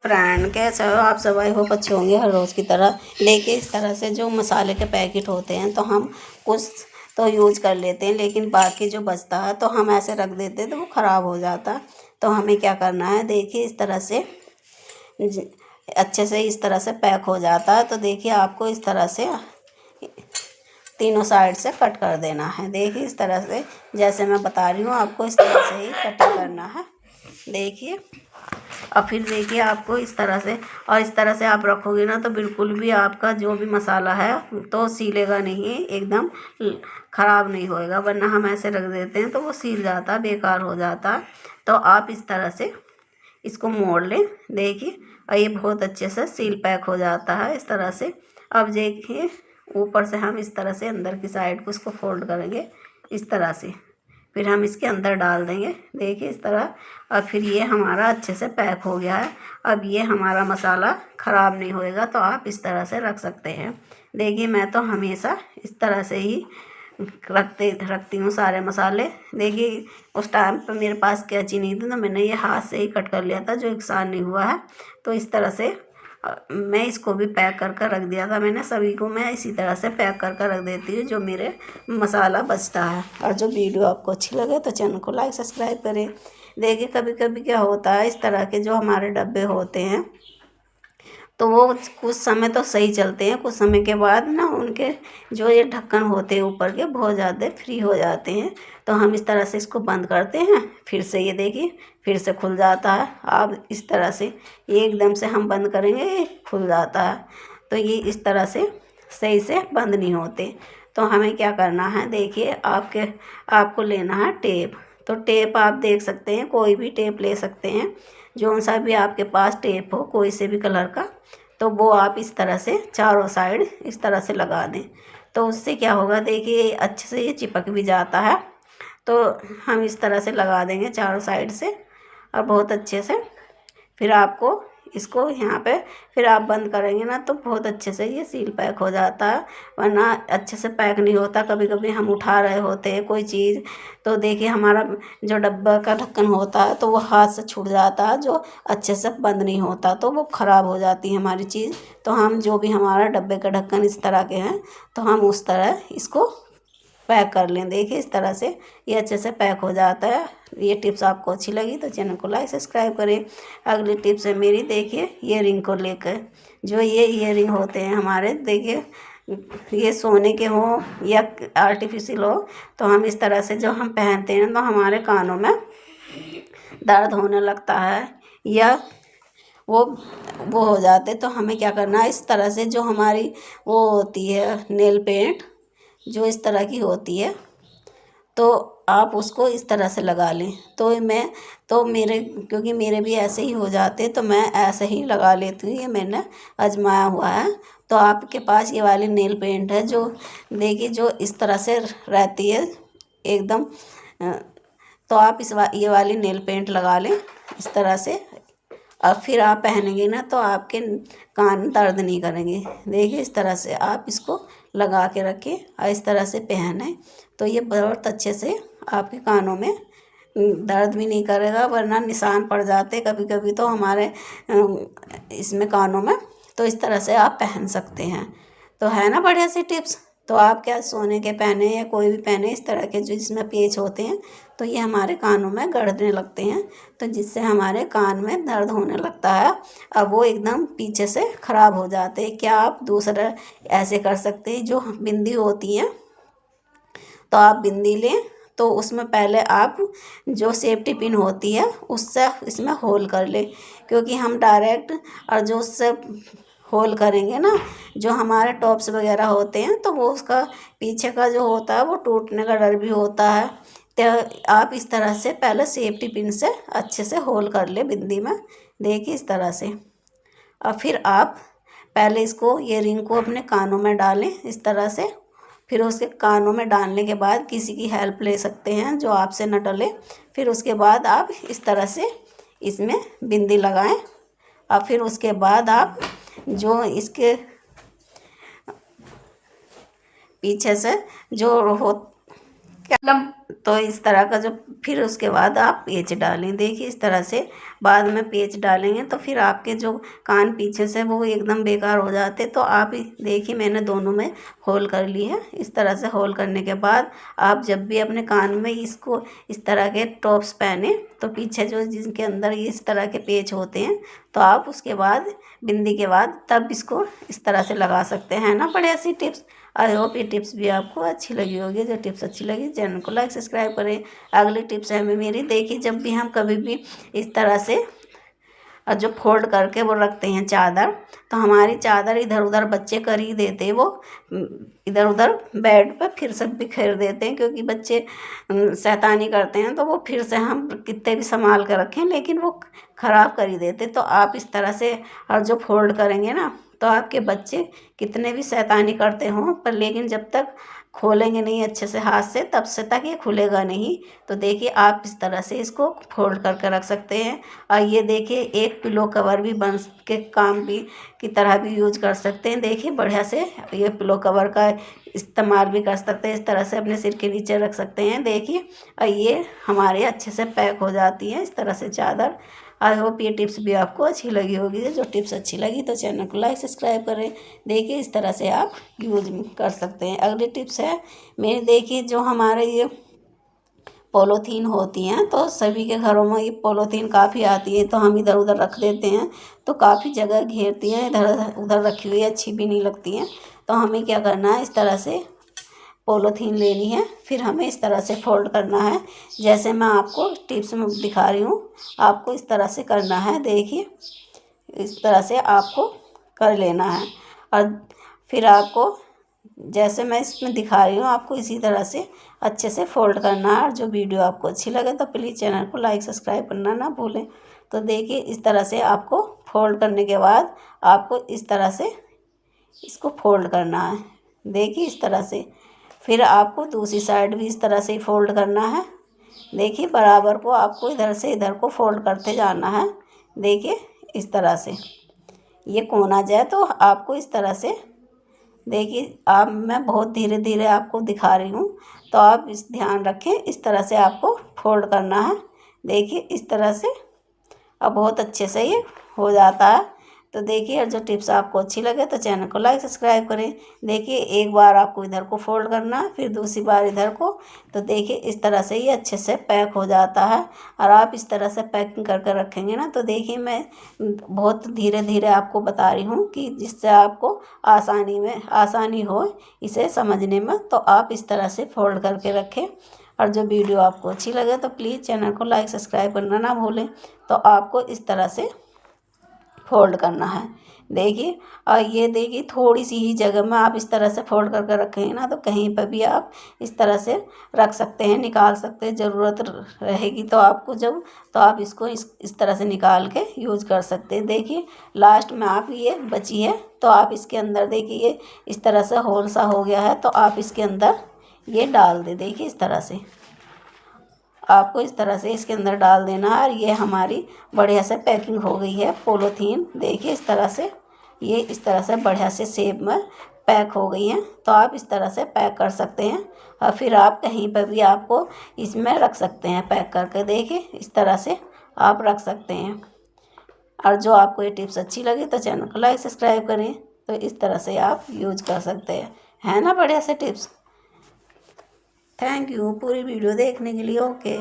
Friend कैसे हो आप सब? आई होप अच्छे होंगे हर रोज़ की तरह। देखिए इस तरह से जो मसाले के पैकेट होते हैं तो हम कुछ तो यूज कर लेते हैं, लेकिन बाकी जो बचता है तो हम ऐसे रख देते हैं तो वो ख़राब हो जाता है। तो हमें क्या करना है, देखिए इस तरह से अच्छे से इस तरह से पैक हो जाता है। तो देखिए आपको इस तरह से तीनों साइड से कट कर देना है। देखिए इस तरह से जैसे मैं बता रही हूँ आपको इस तरह से ही कटिंग करना है। देखिए और फिर देखिए आपको इस तरह से, और इस तरह से आप रखोगे ना तो बिल्कुल भी आपका जो भी मसाला है तो सीलेगा नहीं, एकदम ख़राब नहीं होएगा। वरना हम ऐसे रख देते हैं तो वो सील जाता, बेकार हो जाता। तो आप इस तरह से इसको मोड़ लें। देखिए और ये बहुत अच्छे से सील पैक हो जाता है इस तरह से। अब देखिए ऊपर से हम इस तरह से अंदर की साइड को इसको फोल्ड करेंगे इस तरह से, फिर हम इसके अंदर डाल देंगे। देखिए इस तरह। और फिर ये हमारा अच्छे से पैक हो गया है। अब ये हमारा मसाला ख़राब नहीं होएगा, तो आप इस तरह से रख सकते हैं। देखिए मैं तो हमेशा इस तरह से ही रखती हूँ सारे मसाले। देखिए उस टाइम पर मेरे पास कैंची नहीं थी तो मैंने ये हाथ से ही कट कर लिया था, जो नुकसान नहीं हुआ है। तो इस तरह से मैं इसको भी पैक कर कर रख दिया था मैंने। सभी को मैं इसी तरह से पैक कर कर रख देती हूँ जो मेरे मसाला बचता है। और जो वीडियो आपको अच्छी लगे तो चैनल को लाइक सब्सक्राइब करें। देखिए कभी कभी क्या होता है, इस तरह के जो हमारे डब्बे होते हैं तो वो कुछ समय तो सही चलते हैं, कुछ समय के बाद ना उनके जो ये ढक्कन होते हैं ऊपर के बहुत ज़्यादा फ्री हो जाते हैं। तो हम इस तरह से इसको बंद करते हैं, फिर से ये देखिए फिर से खुल जाता है। अब इस तरह से ये एकदम से हम बंद करेंगे ये खुल जाता है। तो ये इस तरह से सही से बंद नहीं होते। तो हमें क्या करना है, देखिए आपको लेना है टेप। तो टेप आप देख सकते हैं, कोई भी टेप ले सकते हैं, जो सा भी आपके पास टेप हो कोई से भी कलर का। तो वो आप इस तरह से चारों साइड इस तरह से लगा दें। तो उससे क्या होगा, देखिए अच्छे से ये चिपक भी जाता है। तो हम इस तरह से लगा देंगे चारों साइड से और बहुत अच्छे से। फिर आपको इसको यहाँ पे फिर आप बंद करेंगे ना तो बहुत अच्छे से ये सील पैक हो जाता है। वरना अच्छे से पैक नहीं होता। कभी कभी हम उठा रहे होते हैं कोई चीज़, तो देखिए हमारा जो डब्बा का ढक्कन होता है तो वो हाथ से छूट जाता है, जो अच्छे से बंद नहीं होता, तो वो ख़राब हो जाती है हमारी चीज़। तो हम जो भी हमारा डब्बे का ढक्कन इस तरह के हैं तो हम उस तरह इसको पैक कर लें। देखिए इस तरह से ये अच्छे से पैक हो जाता है। ये टिप्स आपको अच्छी लगी तो चैनल को लाइक सब्सक्राइब करें। अगली टिप्स है मेरी, देखिए ईयरिंग को लेकर। जो ये ईयरिंग होते हैं हमारे, देखिए ये सोने के हों या आर्टिफिशियल हो, तो हम इस तरह से जो हम पहनते हैं तो हमारे कानों में दर्द होने लगता है या वो वो हो जाते। तो हमें क्या करना है, इस तरह से जो हमारी वो होती है नेल पेंट जो इस तरह की होती है, तो आप उसको इस तरह से लगा लें। तो मेरे क्योंकि मेरे भी ऐसे ही हो जाते तो मैं ऐसे ही लगा लेती हूँ। ये मैंने आजमाया हुआ है। तो आपके पास ये वाली नेल पेंट है जो देखिए जो इस तरह से रहती है एकदम, तो आप ये वाली नेल पेंट लगा लें इस तरह से। और फिर आप पहनेंगे ना तो आपके कान दर्द नहीं करेंगे। देखिए इस तरह से आप इसको लगा के रखें और इस तरह से पहने तो ये बहुत अच्छे से आपके कानों में दर्द भी नहीं करेगा। वरना निशान पड़ जाते कभी कभी तो हमारे इसमें कानों में। तो इस तरह से आप पहन सकते हैं। तो है ना बढ़िया सी टिप्स। तो आप क्या सोने के पहने या कोई भी पहने इस तरह के जो जिसमें पेच होते हैं तो ये हमारे कानों में गड़ने लगते हैं, तो जिससे हमारे कान में दर्द होने लगता है और वो एकदम पीछे से ख़राब हो जाते हैं। क्या आप दूसरा ऐसे कर सकते हैं, जो बिंदी होती है तो आप बिंदी लें तो उसमें पहले आप जो सेफ्टी पिन होती है उससे इसमें होल कर लें। क्योंकि हम डायरेक्ट और जो उससे होल करेंगे ना, जो हमारे टॉप्स वगैरह होते हैं तो वो उसका पीछे का जो होता है वो टूटने का डर भी होता है। तो आप इस तरह से पहले सेफ्टी पिन से अच्छे से होल कर ले बिंदी में। देखिए इस तरह से। और फिर आप पहले इसको ये रिंग को अपने कानों में डालें इस तरह से। फिर उसके कानों में डालने के बाद किसी की हेल्प ले सकते हैं जो आपसे न डले। फिर उसके बाद आप इस तरह से इसमें बिंदी लगाएं। और फिर उसके बाद आप जो इसके पीछे से जो हो तो इस तरह का जो फिर उसके बाद आप पेच डालें। देखिए इस तरह से बाद में पेच डालेंगे तो फिर आपके जो कान पीछे से वो एकदम बेकार हो जाते। तो आप देखिए मैंने दोनों में होल कर ली है। इस तरह से होल करने के बाद आप जब भी अपने कान में इसको इस तरह के टॉप्स पहने तो पीछे जो जिनके अंदर इस तरह के पेच होते हैं तो आप उसके बाद बिंदी के बाद तब इसको इस तरह से लगा सकते हैं ना। बढ़िया सी टिप्स। आई होप ये टिप्स भी आपको अच्छी लगी होगी। जो टिप्स अच्छी लगी चैनल को लाइक सब्सक्राइब करें। अगली टिप्स है मेरी, देखिए जब भी हम कभी भी इस तरह से और जो फोल्ड करके वो रखते हैं चादर, तो हमारी चादर इधर उधर बच्चे कर ही देते, वो इधर उधर बेड पर फिर से बिखेर देते हैं क्योंकि बच्चे शैतानी करते हैं। तो वो फिर से हम कितने भी संभाल कर रखें लेकिन वो ख़राब कर ही देते। तो आप इस तरह से और जो फोल्ड करेंगे ना तो आपके बच्चे कितने भी शैतानी करते हों पर लेकिन जब तक खोलेंगे नहीं अच्छे से हाथ से तब से तक ये खुलेगा नहीं। तो देखिए आप इस तरह से इसको फोल्ड करके रख सकते हैं। और ये देखिए एक पिलो कवर भी बन के काम भी की तरह भी यूज कर सकते हैं। देखिए बढ़िया से ये पिलो कवर का इस्तेमाल भी कर सकते हैं। इस तरह से अपने सिर के नीचे रख सकते हैं। देखिए और ये हमारे अच्छे से पैक हो जाती है इस तरह से चादर। आई होप ये टिप्स भी आपको अच्छी लगी होगी। जो टिप्स अच्छी लगी तो चैनल को लाइक सब्सक्राइब करें। देखिए इस तरह से आप यूज कर सकते हैं। अगली टिप्स है मेरी, देखिए जो हमारे ये पॉलीथीन होती हैं तो सभी के घरों में ये पॉलीथीन काफ़ी आती है तो हम इधर उधर रख देते हैं तो काफ़ी जगह घेरती हैं। इधर उधर रखी हुई अच्छी भी नहीं लगती हैं। तो हमें क्या करना है, इस तरह से पॉलीथीन लेनी है, फिर हमें इस तरह से फोल्ड करना है जैसे मैं आपको टिप्स में दिखा रही हूँ। आपको इस तरह से करना है। देखिए इस तरह से आपको कर लेना है और फिर आपको जैसे मैं इसमें दिखा रही हूँ आपको इसी तरह से अच्छे से फोल्ड करना है। और जो वीडियो आपको अच्छी लगे तो प्लीज़ चैनल को लाइक सब्सक्राइब करना ना भूलें। तो देखिए इस तरह से आपको फोल्ड करने के बाद आपको इस तरह से इसको फोल्ड करना है। देखिए इस तरह से फिर आपको दूसरी साइड भी इस तरह से ही फोल्ड करना है। देखिए बराबर को आपको इधर से इधर को फोल्ड करते जाना है। देखिए इस तरह से ये कोना जाए तो आपको इस तरह से, देखिए आप मैं बहुत धीरे धीरे आपको दिखा रही हूँ तो आप इस ध्यान रखें। इस तरह से आपको फोल्ड करना है। देखिए इस तरह से अब बहुत अच्छे से ये हो जाता है। तो देखिए और जो टिप्स आपको अच्छी लगे तो चैनल को लाइक सब्सक्राइब करें। देखिए एक बार आपको इधर को फोल्ड करना है फिर दूसरी बार इधर को। तो देखिए इस तरह से ये अच्छे से पैक हो जाता है। और आप इस तरह से पैकिंग करके रखेंगे ना तो देखिए मैं बहुत धीरे धीरे आपको बता रही हूँ कि जिससे आपको आसानी हो इसे समझने में। तो आप इस तरह से फोल्ड करके रखें। और जो वीडियो आपको अच्छी लगे तो प्लीज़ चैनल को लाइक सब्सक्राइब करना ना भूलें। तो आपको इस तरह से फोल्ड करना है। देखिए और ये देखिए थोड़ी सी ही जगह में आप इस तरह से फोल्ड करके रखेंगे ना तो कहीं पर भी आप इस तरह से रख सकते हैं, निकाल सकते हैं। ज़रूरत रहेगी तो आपको जब तो आप इसको इस तरह से निकाल के यूज़ कर सकते हैं। देखिए लास्ट में आप ये बची है तो आप इसके अंदर देखिए ये इस तरह से होल सा हो गया है तो आप इसके अंदर ये डाल दें। देखिए इस तरह से आपको इस तरह से इसके अंदर डाल देना है। और ये हमारी बढ़िया से पैकिंग हो गई है पॉलीथीन। देखिए इस तरह से ये इस तरह से बढ़िया से शेप में पैक हो गई हैं। तो आप इस तरह से पैक कर सकते हैं और फिर आप कहीं पर भी आपको इसमें रख सकते हैं पैक करके। देखिए इस तरह से आप रख सकते हैं। और जो आपको ये टिप्स अच्छी लगी तो चैनल को लाइक सब्सक्राइब करें। तो इस तरह से आप यूज कर सकते हैं, है ना बढ़िया से टिप्स। थैंक यू पूरी वीडियो देखने के लिए। ओके।